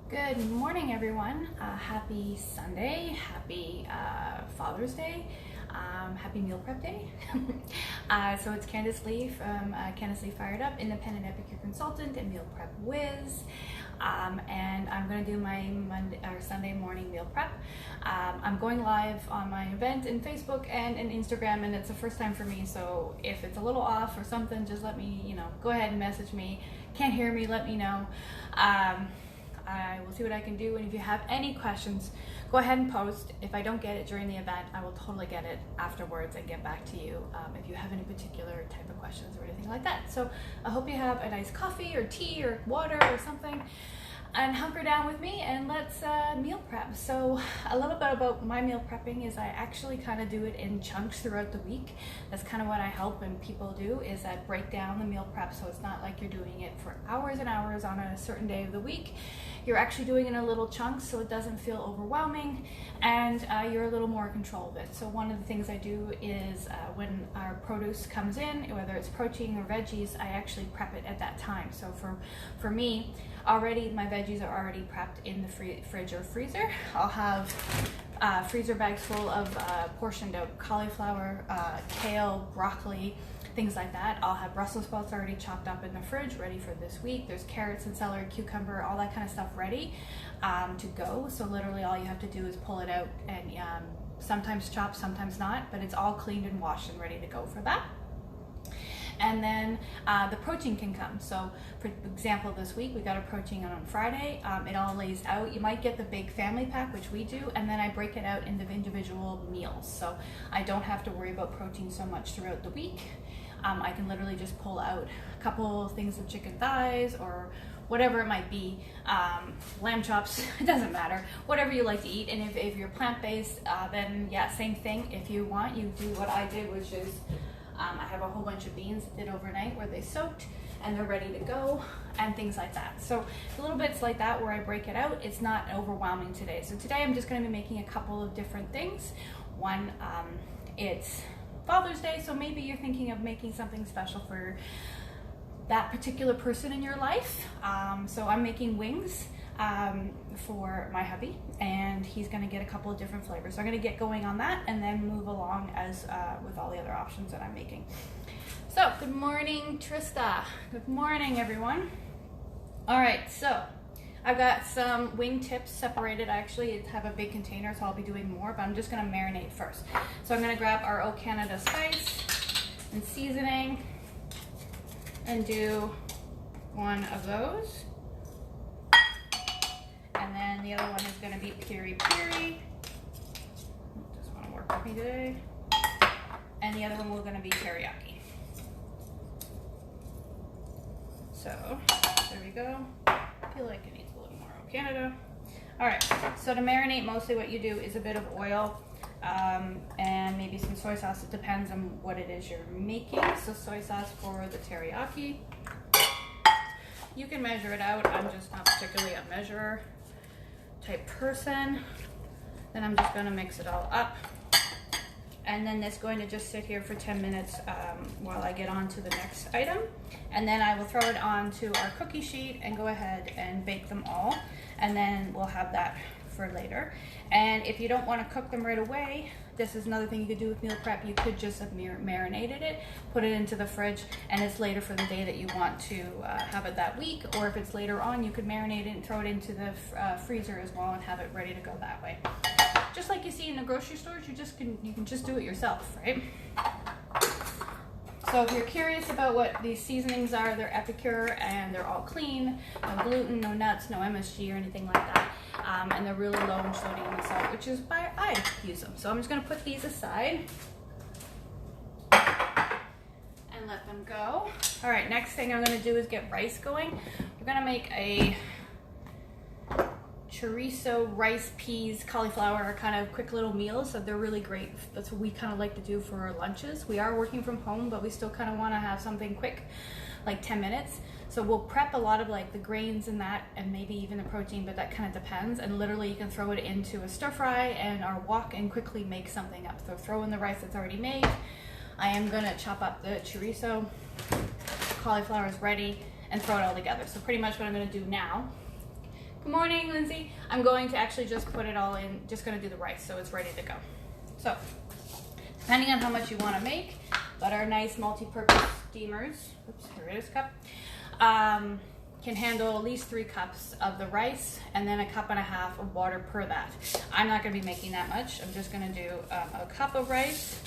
Good morning, everyone. Happy Sunday. Happy Father's Day. Happy Meal Prep Day. So it's Candice Lee from Candice Lee Fired Up, Independent Epicure Consultant and Meal Prep Whiz. And I'm going to do my Sunday morning meal prep. I'm going live on my event in Facebook and in Instagram, and it's the first time for me. So if it's a little off or something, just let me, go ahead and message me. Can't hear me, let me know. I will see what I can do, and if you have any questions, go ahead and post. If I don't get it during the event, I will totally get it afterwards and get back to you if you have any particular type of questions or anything like that. So I hope you have a nice coffee or tea or water or something, and hunker down with me and let's meal prep. So a little bit about my meal prepping is I actually kind of do it in chunks throughout the week. That's kind of what I help and people do, is I break down the meal prep so it's not like you're doing it for hours and hours on a certain day of the week. You're actually doing it in a little chunks so it doesn't feel overwhelming, and you're a little more in control of it. So one of the things I do is when our produce comes in, whether it's protein or veggies, I actually prep it at that time. So for me, already my veggies are already prepped in the fridge or freezer. I'll have freezer bags full of portioned out cauliflower, kale, broccoli, things like that. I'll have Brussels sprouts already chopped up in the fridge, ready for this week. There's carrots and celery, cucumber, all that kind of stuff ready to go. So literally all you have to do is pull it out and sometimes chop, sometimes not, but it's all cleaned and washed and ready to go for that. And then the protein can come. So for example, this week we got a protein on Friday. It all lays out. You might get the big family pack, which we do, and then I break it out into individual meals. So I don't have to worry about protein so much throughout the week. I can literally just pull out a couple things of chicken thighs or whatever it might be, lamb chops, it doesn't matter, whatever you like to eat. And if you're plant-based, then yeah, same thing. If you want, you do what I did, which is I have a whole bunch of beans that did overnight where they soaked and they're ready to go and things like that. So little bits like that where I break it out. It's not overwhelming today. So today I'm just going to be making a couple of different things. One, it's Father's Day, so maybe you're thinking of making something special for that particular person in your life. So I'm making wings for my hubby, and he's going to get a couple of different flavors. So I'm going to get going on that and then move along as with all the other options that I'm making. So good morning, Trista. Good morning, everyone. All right, so I've got some wing tips separated. I actually have a big container, so I'll be doing more, but I'm just gonna marinate first. So I'm gonna grab our O Canada spice and seasoning and do one of those. And then the other one is gonna be piri piri. Just wanna work with me today. And the other one will gonna be teriyaki. So there we go. I feel like it needs a little more O Canada. All right, so to marinate, mostly what you do is a bit of oil and maybe some soy sauce. It depends on what it is you're making. So soy sauce for the teriyaki. You can measure it out. I'm just not particularly a measurer type person. Then I'm just gonna mix it all up. And then it's going to just sit here for 10 minutes while I get on to the next item. And then I will throw it onto our cookie sheet and go ahead and bake them all. And then we'll have that for later. And if you don't want to cook them right away, this is another thing you could do with meal prep. You could just have marinated it, put it into the fridge, and it's later for the day that you want to have it that week. Or if it's later on, you could marinate it and throw it into the freezer as well and have it ready to go that way. Just like you see in the grocery stores, you can just do it yourself, right? So if you're curious about what these seasonings are, they're Epicure and they're all clean, no gluten, no nuts, no MSG or anything like that. And they're really low in sodium and salt, which is why I use them. So I'm just gonna put these aside and let them go. All right, next thing I'm gonna do is get rice going. We're gonna make a chorizo, rice, peas, cauliflower are kind of quick little meals, so they're really great. That's what we kind of like to do for our lunches. We are working from home, but we still kind of want to have something quick, like 10 minutes. So we'll prep a lot of like the grains and that, and maybe even the protein, but that kind of depends. And literally you can throw it into a stir fry and our wok and quickly make something up. So throw in the rice that's already made. I am gonna chop up the chorizo, cauliflower is ready, and throw it all together. So pretty much what I'm gonna do now, Good morning, Lindsay. I'm going to actually just put it all in, just gonna do the rice so it's ready to go. So, depending on how much you wanna make, but our nice multi-purpose steamers, oops, here it is, cup, can handle at least 3 cups of the rice and then a cup and a half of water per that. I'm not gonna be making that much. I'm just gonna do a cup of rice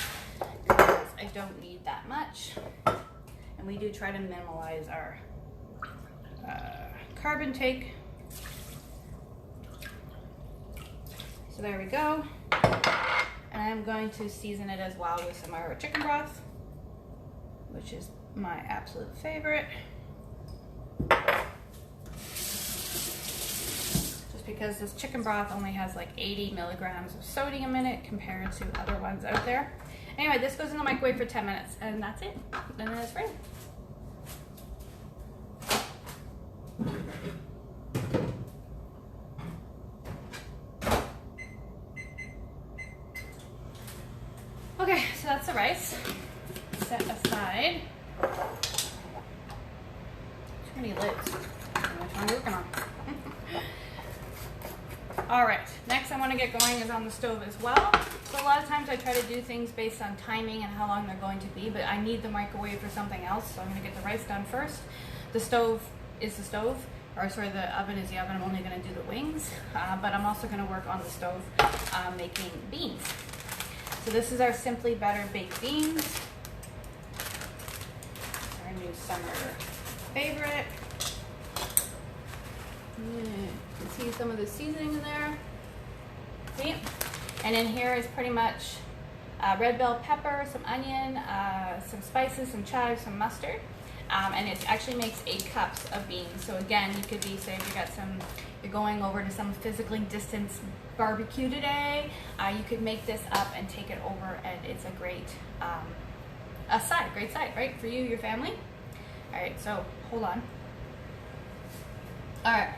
because I don't need that much. And we do try to minimize our carb intake. So there we go. And I'm going to season it as well with some of our chicken broth, which is my absolute favorite. Just because this chicken broth only has like 80 milligrams of sodium in it compared to other ones out there. Anyway, this goes in the microwave for 10 minutes and that's it. And then it's ready. Okay, so that's the rice set aside. Too many lids. Which one I'm working on. All right, next I want to get going is on the stove as well. So a lot of times I try to do things based on timing and how long they're going to be, but I need the microwave for something else, so I'm going to get the rice done first. The stove is the stove, or sorry, the oven is the oven. I'm only going to do the wings, but I'm also going to work on the stove making beans. So this is our Simply Better baked beans, our new summer favorite. You can see some of the seasoning in there. See? And in here is pretty much red bell pepper, some onion, some spices, some chives, some mustard. And it actually makes 8 cups of beans. So again, you could be, say if you got some, you're going over to some physically distanced barbecue today, you could make this up and take it over, and it's a great great side, right? For you, your family. All right, so hold on. All right.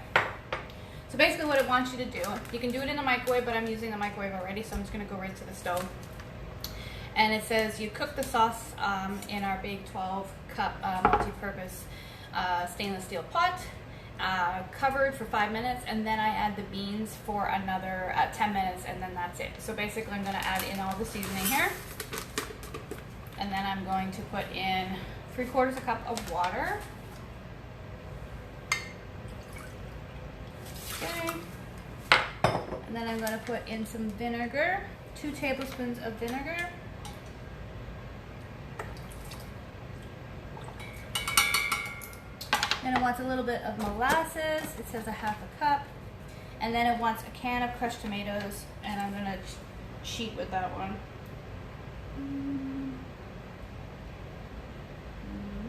So basically what it wants you to do, you can do it in the microwave, but I'm using the microwave already, so I'm just gonna go right to the stove. And it says you cook the sauce in our big 12-cup multi-purpose stainless steel pot, covered for 5 minutes, and then I add the beans for another 10 minutes, and then that's it. So basically I'm gonna add in all the seasoning here, and then I'm going to put in 3/4 cup of water. Okay. And then I'm gonna put in some vinegar, 2 tablespoons of vinegar. Then it wants a little bit of molasses. It says a 1/2 cup. And then it wants a can of crushed tomatoes, and I'm gonna cheat with that one.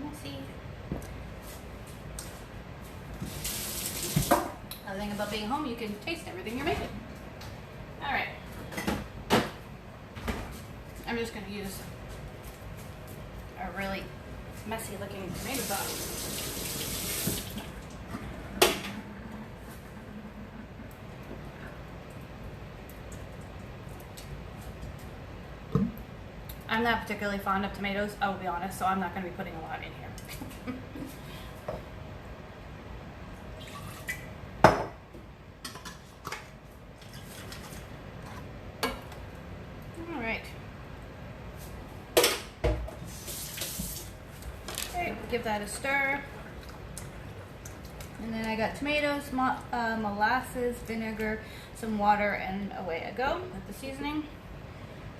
Messy. Another thing about being home, you can taste everything you're making. All right. I'm just gonna use a really messy looking tomato sauce. I'm not particularly fond of tomatoes, I will be honest, so I'm not going to be putting a lot in here. All right. Okay, give that a stir. And then I got tomatoes, molasses, vinegar, some water, and away I go with the seasoning.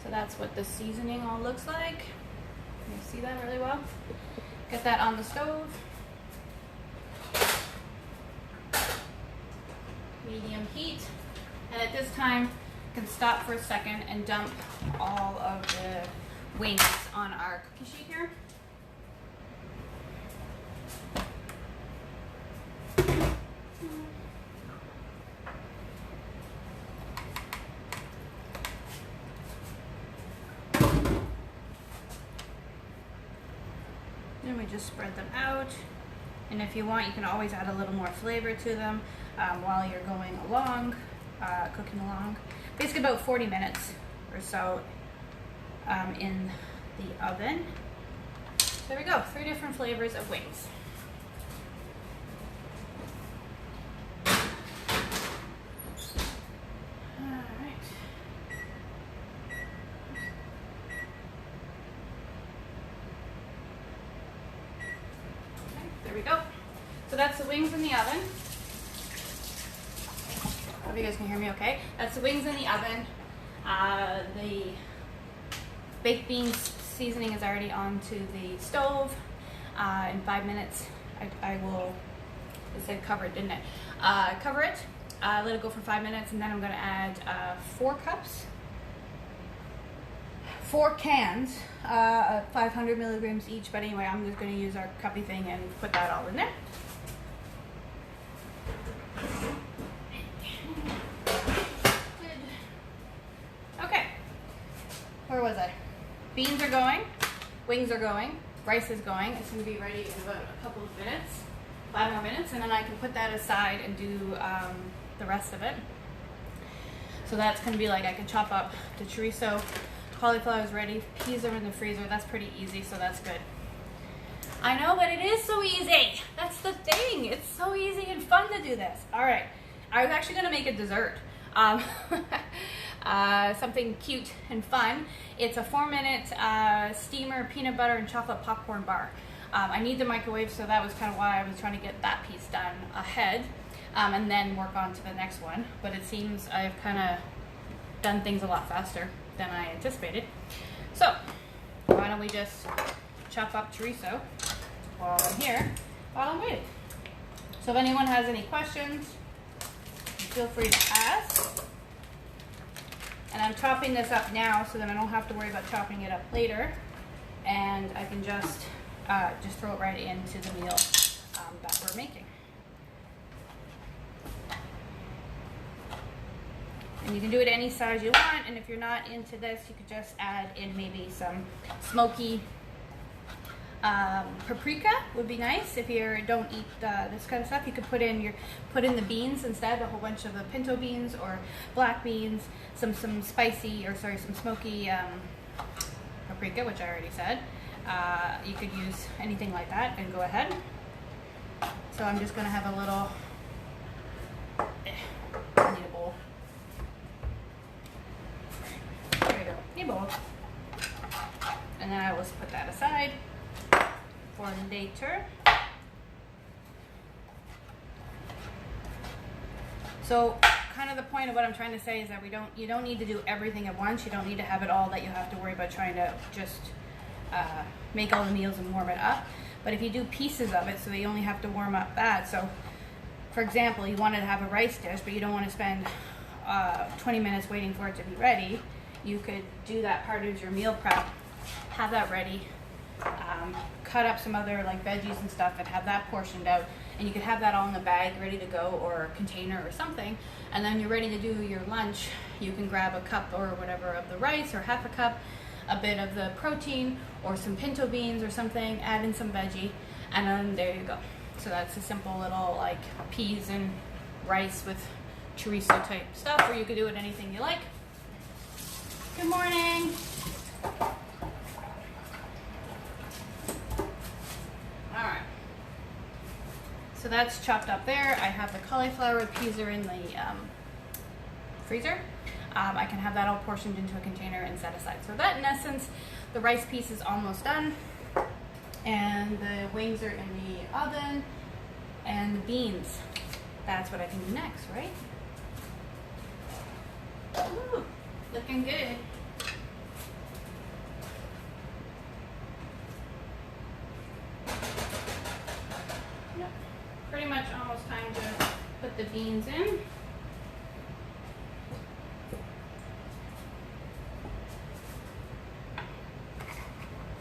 So that's what the seasoning all looks like. You see that really well? Get that on the stove. Medium heat. And at this time, you can stop for a second and dump all of the wings on our cookie sheet here. Then we just spread them out, and if you want, you can always add a little more flavor to them while you're going along, cooking along. Basically about 40 minutes or so in the oven. There we go, 3 different flavors of wings. So that's the wings in the oven. Hope you guys can hear me okay. That's the wings in the oven. The baked beans seasoning is already onto the stove. In 5 minutes, I will, it said cover it, didn't it? Cover it, let it go for 5 minutes, and then I'm going to add 4 cans, 500 milligrams each, but anyway, I'm just going to use our cuppy thing and put that all in there. Okay, where was I? Beans are going, wings are going, rice is going. It's going to be ready in about a couple of minutes, 5 more minutes, and then I can put that aside and do the rest of it. So that's going to be like, I can chop up the chorizo, cauliflower is ready, peas are in the freezer. That's pretty easy, so that's good. I know, but it is so easy. That's the thing. It's so easy and fun to do this. All right, I was actually going to make a dessert. Something cute and fun. It's a 4-minute steamer peanut butter and chocolate popcorn bar. I need the microwave, so that was kind of why I was trying to get that piece done ahead, and then work on to the next one. But it seems I've kind of done things a lot faster than I anticipated. So why don't we just chop up chorizo while I'm here, while I'm waiting. So if anyone has any questions, feel free to ask. And I'm chopping this up now so that I don't have to worry about chopping it up later. And I can just throw it right into the meal that we're making. And you can do it any size you want. And if you're not into this, you could just add in maybe some smoky paprika would be nice. If you don't eat this kind of stuff, you could put in the beans instead, a whole bunch of the pinto beans or black beans, some spicy, or sorry, some smoky paprika, which I already said. You could use anything like that, and go ahead. So I'm just going to have a little, I need a bowl. There you go, need a bowl. And then I will put that aside for later. So kind of the point of what I'm trying to say is that you don't need to do everything at once. You don't need to have it all that you have to worry about trying to just make all the meals and warm it up. But if you do pieces of it, so that you only have to warm up that. So for example, you wanted to have a rice dish, but you don't want to spend 20 minutes waiting for it to be ready. You could do that part of your meal prep, have that ready, cut up some other like veggies and stuff and have that portioned out, and you could have that all in a bag ready to go, or a container or something, and then you're ready to do your lunch. You can grab a cup or whatever of the rice, or half a cup, a bit of the protein, or some pinto beans or something, add in some veggie, and then there you go. So that's a simple little like peas and rice with chorizo type stuff, or you could do it anything you like. Good morning. Alright, so that's chopped up there. I have the cauliflower, peas are in the freezer. I can have that all portioned into a container and set aside. So that, in essence, the rice piece is almost done. And the wings are in the oven. And the beans, that's what I can do next, right? Ooh, looking good. Pretty much almost time to put the beans in.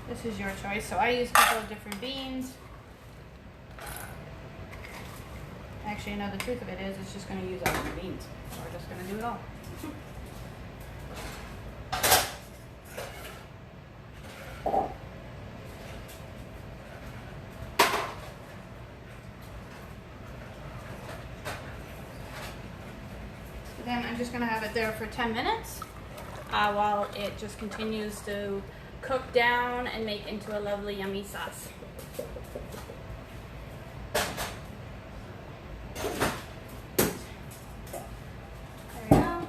This is your choice. So I use a couple of different beans. Actually, no, the truth of it is, it's just going to use all the beans. So we're just going to do it all. Then I'm just going to have it there for 10 minutes while it just continues to cook down and make into a lovely yummy sauce. There we go.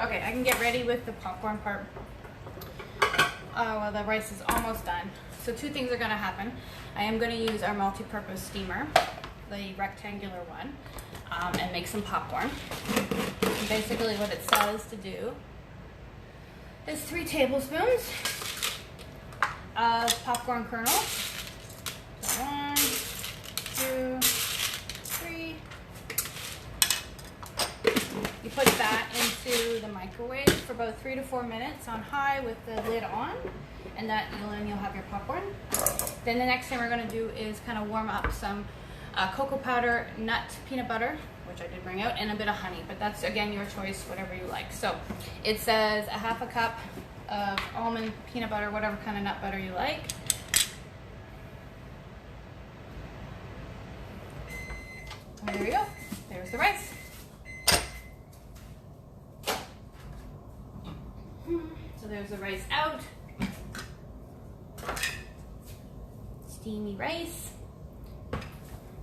Okay, Okay, I can get ready with the popcorn part. Well, the rice is almost done. So two things are gonna happen. I am gonna use our multi-purpose steamer, the rectangular one, and make some popcorn. And basically what it says to do is 3 tablespoons of popcorn kernels. So 1, 2, 3. You put that into the microwave for about 3 to 4 minutes on high with the lid on, and you'll have your popcorn. Then the next thing we're going to do is kind of warm up some cocoa powder, nut peanut butter, which I did bring out, and a bit of honey, but that's again your choice, whatever you like. So it says a half a cup of almond peanut butter, whatever kind of nut butter you like. And there we go. There's the rice. So there's the rice out. Steamy rice.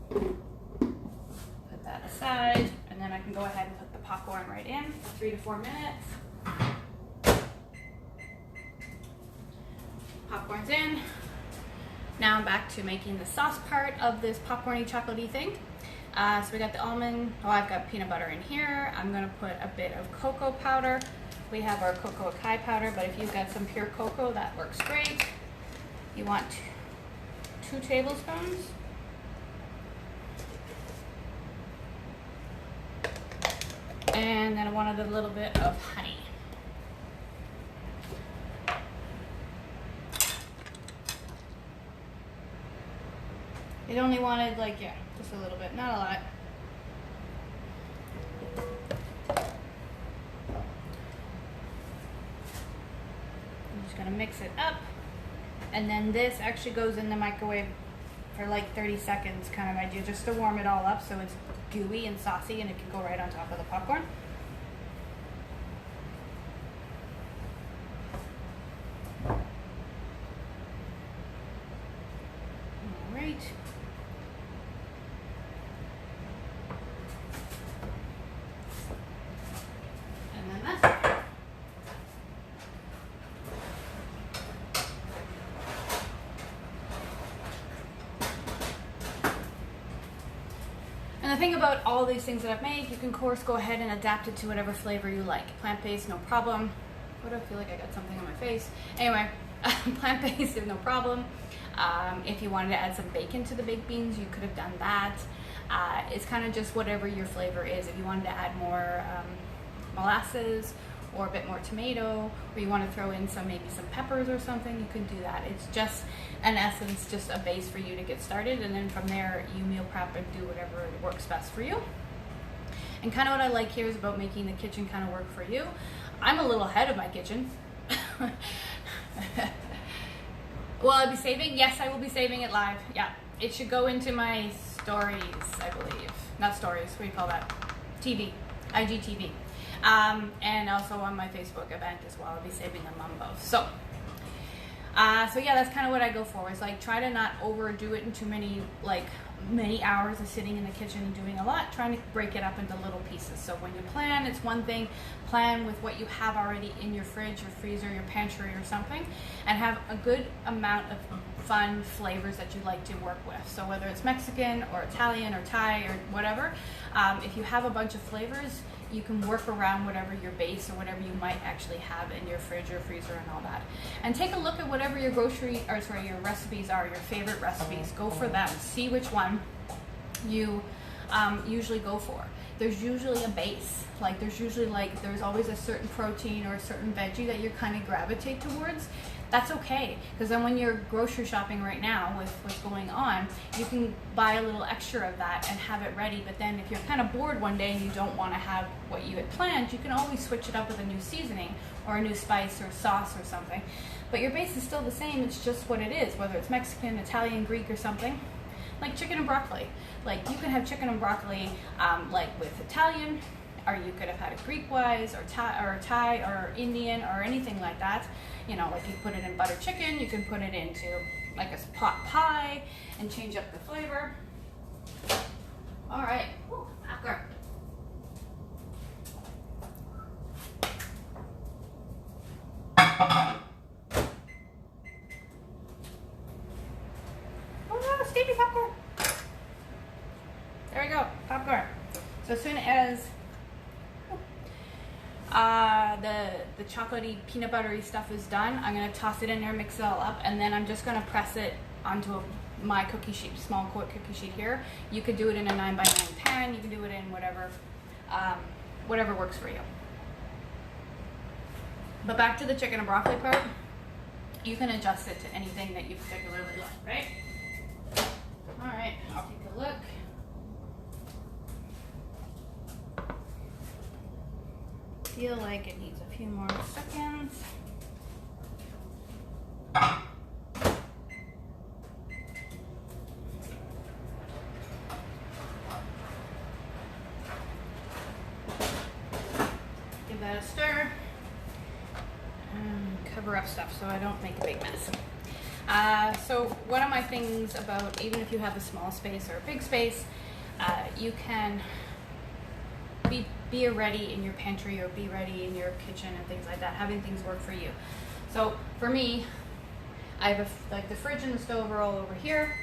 Put that aside, and then I can go ahead and put the popcorn right in. 3 to 4 minutes. Popcorn's in. Now I'm back to making the sauce part of this popcorny chocolatey thing. So we got the almond, I've got peanut butter in here. I'm gonna put a bit of cocoa powder. We have our cocoa acai powder, but if you've got some pure cocoa, that works great. You want 2 tablespoons. And then I wanted a little bit of honey. It only wanted just a little bit, not a lot. I'm just gonna mix it up. And then this actually goes in the microwave for like 30 seconds kind of idea, just to warm it all up so it's gooey and saucy and it can go right on top of the popcorn. All right. And then that's it. And the thing about all these things that I've made, you can of course go ahead and adapt it to whatever flavor you like. Plant-based, no problem. What do I feel like I got something on my face? Anyway, plant-based is no problem. If you wanted to add some bacon to the baked beans, you could have done that. It's kind of just whatever your flavor is. If you wanted to add more molasses or a bit more tomato, or you want to throw in maybe some peppers or something, you can do that. It's just, in essence, just a base for you to get started, and then from there you meal prep and do whatever works best for you. And kind of what I like here is about making the kitchen kind of work for you. I'm a little ahead of my kitchen. Will I be saving? Yes, I will be saving it live. Yeah, it should go into my stories, I believe. Not stories, what do you call that? TV, IGTV. And also on my Facebook event as well. I'll be saving them on both. So yeah, that's kind of what I go for. Is like try to not overdo it in too many many hours of sitting in the kitchen and doing a lot. Trying to break it up into little pieces. So when you plan, it's one thing. Plan with what you have already in your fridge, your freezer, your pantry, or something, and have a good amount of fun flavors that you like to work with. So whether it's Mexican or Italian or Thai or whatever, if you have a bunch of flavors, you can work around whatever your base or whatever you might actually have in your fridge or freezer and all that. And take a look at whatever your your recipes are, your favorite recipes. Go for them. See which one you usually go for. There's usually a base. There's always a certain protein or a certain veggie that you kind of gravitate towards. That's okay, because then when you're grocery shopping right now with what's going on, you can buy a little extra of that and have it ready. But then if you're kind of bored one day and you don't want to have what you had planned, you can always switch it up with a new seasoning or a new spice or sauce or something. But your base is still the same, it's just what it is, whether it's Mexican, Italian, Greek, or something. Like chicken and broccoli. Like you can have chicken and broccoli with Italian, or you could have had it Greek-wise, or Thai, or Indian, or anything like that. You know, like you put it in butter chicken, you can put it into like a pot pie and change up the flavor. All right. Ooh, chocolatey peanut buttery stuff is done, I'm gonna toss it in there, mix it all up, and then I'm just gonna press it onto my cookie sheet, small cookie sheet here. You could do it in a 9x9 pan, you can do it in whatever, whatever works for you. But back to the chicken and broccoli part, you can adjust it to anything that you particularly like, right? All right, I'll take a look. Feel like it needs a few more seconds. Give that a stir. And cover up stuff so I don't make a big mess. So one of my things about, even if you have a small space or a big space, you can be ready in your pantry or be ready in your kitchen and things like that, having things work for you. So for me, I have like the fridge and the stove are all over here.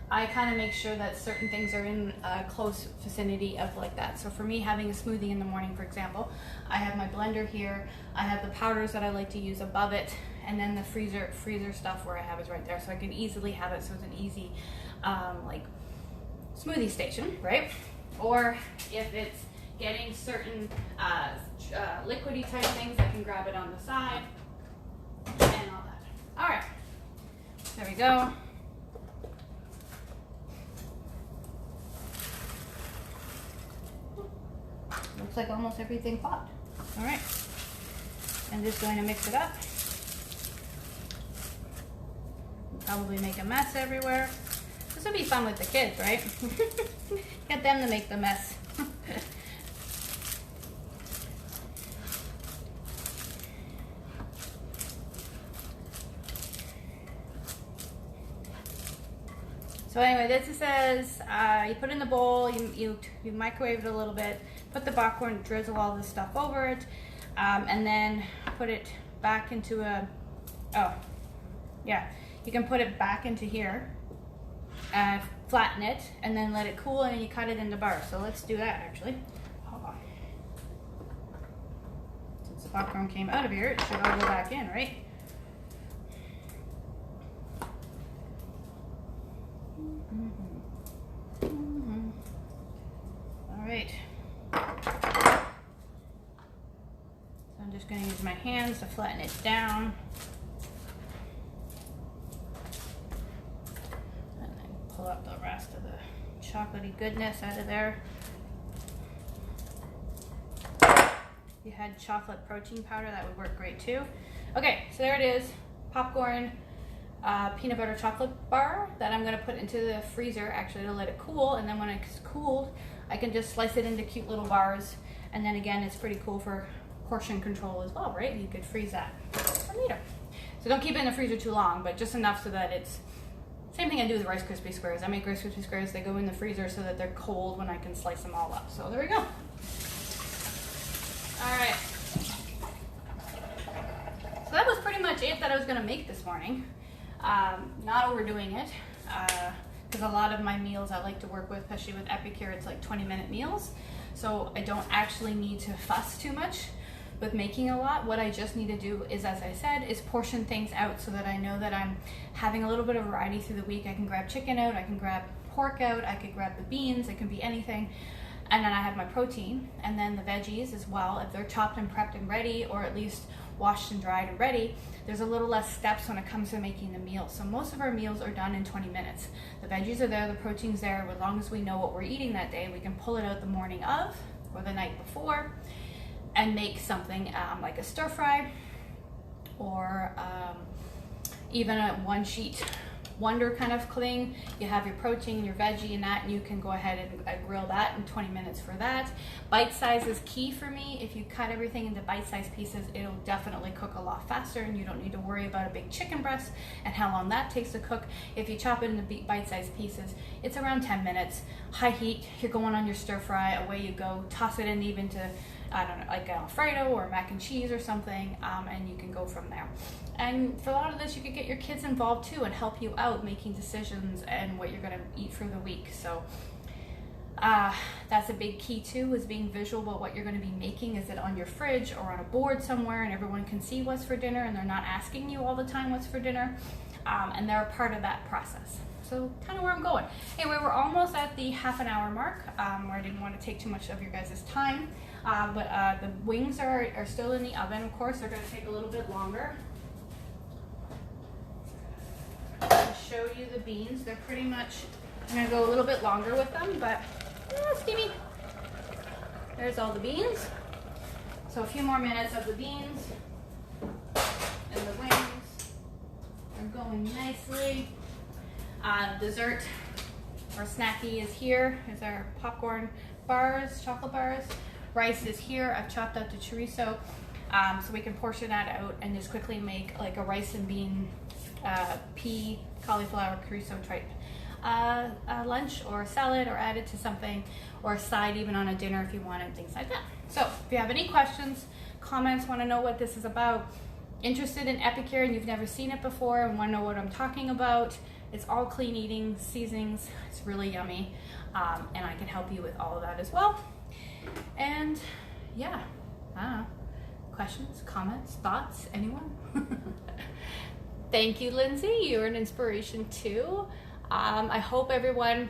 I kind of make sure that certain things are in a close vicinity of like that. So for me, having a smoothie in the morning, for example, I have my blender here, I have the powders that I like to use above it, and then the freezer stuff where I have is right there, so I can easily have it, so it's an easy like smoothie station, right? Or if it's getting certain liquidy type things, I can grab it on the side and all that. All right, there we go. Looks like almost everything popped. All right, I'm just going to mix it up. Probably make a mess everywhere. This would be fun with the kids, right? Get them to make the mess. So anyway, this says you put in the bowl, you microwave it a little bit, put the popcorn, drizzle all this stuff over it, and then put it back into a, you can put it back into here, flatten it, and then let it cool, and then you cut it into bars. So let's do that actually. Hold on. Since the popcorn came out of here, it should all go back in, right? All right. So I'm just going to use my hands to flatten it down. And then pull up the rest of the chocolatey goodness out of there. If you had chocolate protein powder, that would work great too. Okay, so there it is. Popcorn, peanut butter chocolate bar that I'm going to put into the freezer actually to let it cool, and then when it's cooled I can just slice it into cute little bars, and then again it's pretty cool for portion control as well, right? You could freeze that for later. So don't keep it in the freezer too long, but just enough so that it's, same thing I do with Rice Krispie Squares. I make Rice Krispie Squares, they go in the freezer so that they're cold when I can slice them all up. So there we go. All right. So that was pretty much it that I was going to make this morning. Not overdoing it, because a lot of my meals I like to work with, especially with Epicure, it's like 20-minute meals. So I don't actually need to fuss too much with making a lot. What I just need to do is, as I said, is portion things out so that I know that I'm having a little bit of variety through the week. I can grab chicken out, I can grab pork out, I could grab the beans, it can be anything. And then I have my protein, and then the veggies as well. If they're chopped and prepped and ready, or at least washed and dried and ready, there's a little less steps when it comes to making the meal. So most of our meals are done in 20 minutes. The veggies are there, the protein's there. As long as we know what we're eating that day, we can pull it out the morning of or the night before and make something like a stir fry, or even a one sheet wonder kind of thing. You have your protein, your veggie and that, and you can go ahead and grill that in 20 minutes for that. Bite size is key for me. If you cut everything into bite-sized pieces, it'll definitely cook a lot faster, and you don't need to worry about a big chicken breast and how long that takes to cook. If you chop it into bite-sized pieces, it's around 10 minutes. High heat, you're going on your stir fry, away you go. Toss it in even to, I don't know, like an Alfredo or mac and cheese or something, and you can go from there. And for a lot of this, you could get your kids involved too and help you out making decisions and what you're going to eat for the week. So That's a big key too, is being visual about what you're going to be making. Is it on your fridge or on a board somewhere and everyone can see what's for dinner and they're not asking you all the time what's for dinner, and they're a part of that process. So kind of where I'm going. Anyway, we're almost at the half an hour mark, where I didn't want to take too much of your guys' time, but the wings are still in the oven. Of course, they're going to take a little bit longer. I'll show you the beans. They're pretty much, I'm going to go a little bit longer with them, but steamy. There's all the beans. So a few more minutes of the beans, and the wings are going nicely. Dessert or snacky is here. Here's our popcorn bars, chocolate bars. Rice is here. I've chopped up the chorizo, so we can portion that out and just quickly make like a rice and bean, pea, cauliflower, chorizo type lunch or salad, or add it to something, or a side even on a dinner if you wanted, things like that. So if you have any questions, comments, want to know what this is about, interested in Epicure and you've never seen it before and want to know what I'm talking about, it's all clean eating, seasonings, it's really yummy, and I can help you with all of that as well. And yeah, I don't know, questions, comments, thoughts, anyone? Thank you, Lindsay, you're an inspiration too. I hope everyone,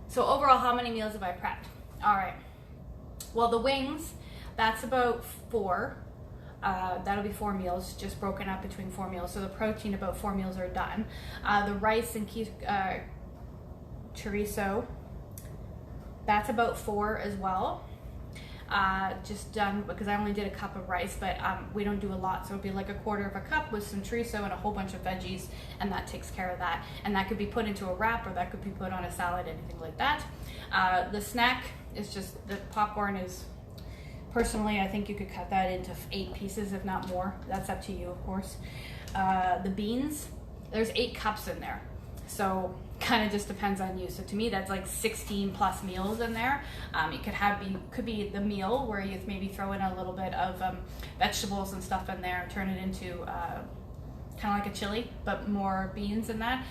so overall, how many meals have I prepped? All right, well, the wings, that's about 4. That'll be 4 meals, just broken up between 4 meals. So the protein, about 4 meals are done. The rice and chorizo, that's about 4 as well. Just done because I only did a cup of rice, but we don't do a lot, so it'd be like a 1/4 cup with some chorizo and a whole bunch of veggies, and that takes care of that. And that could be put into a wrap, or that could be put on a salad, anything like that. The snack is just, the popcorn is, personally, I think you could cut that into 8 pieces, if not more. That's up to you, of course. The beans, there's 8 cups in there. So kind of just depends on you. So to me, that's like 16 plus meals in there. It could be the meal where you maybe throw in a little bit of vegetables and stuff in there, turn it into kind of like a chili, but more beans in that.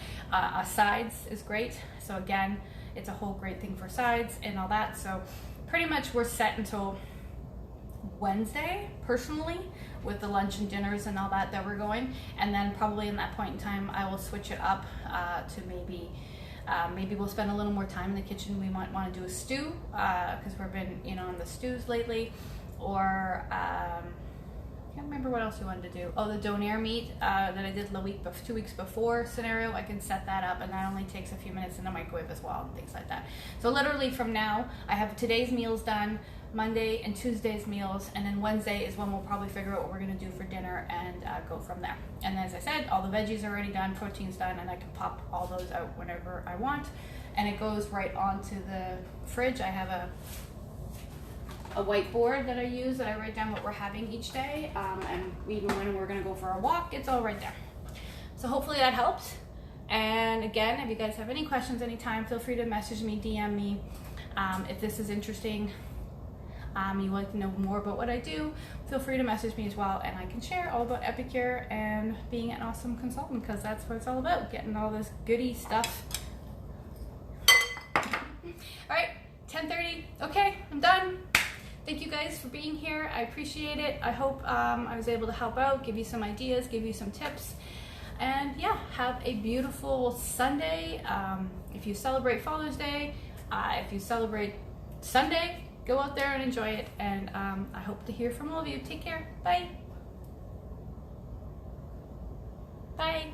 Sides is great. So again, it's a whole great thing for sides and all that. So pretty much we're set until Wednesday, personally, with the lunch and dinners and all that we're going, and then probably in that point in time I will switch it up to maybe we'll spend a little more time in the kitchen. We might want to do a stew, because we've been in the stews lately, or I can't remember what else we wanted to do. Oh, the donair meat that I did 2 weeks before scenario, I can set that up, and that only takes a few minutes in the microwave as well, and things like that. So literally from now, I have today's meals done, Monday and Tuesday's meals, and then Wednesday is when we'll probably figure out what we're going to do for dinner and go from there. And as I said, all the veggies are already done, protein's done, and I can pop all those out whenever I want, and it goes right onto the fridge. I have a whiteboard that I use, that I write down what we're having each day, and even when we're going to go for a walk, it's all right there. So hopefully that helps. And again, if you guys have any questions anytime, feel free to message me, DM me. If this is interesting, you want to know more about what I do, feel free to message me as well, and I can share all about Epicure and being an awesome consultant, because that's what it's all about, getting all this goody stuff. All right, 10:30. Okay, I'm done. Thank you guys for being here. I appreciate it. I hope I was able to help out, give you some ideas, give you some tips. And yeah, have a beautiful Sunday. If you celebrate Father's Day, if you celebrate Sunday, go out there and enjoy it. And I hope to hear from all of you. Take care. Bye. Bye.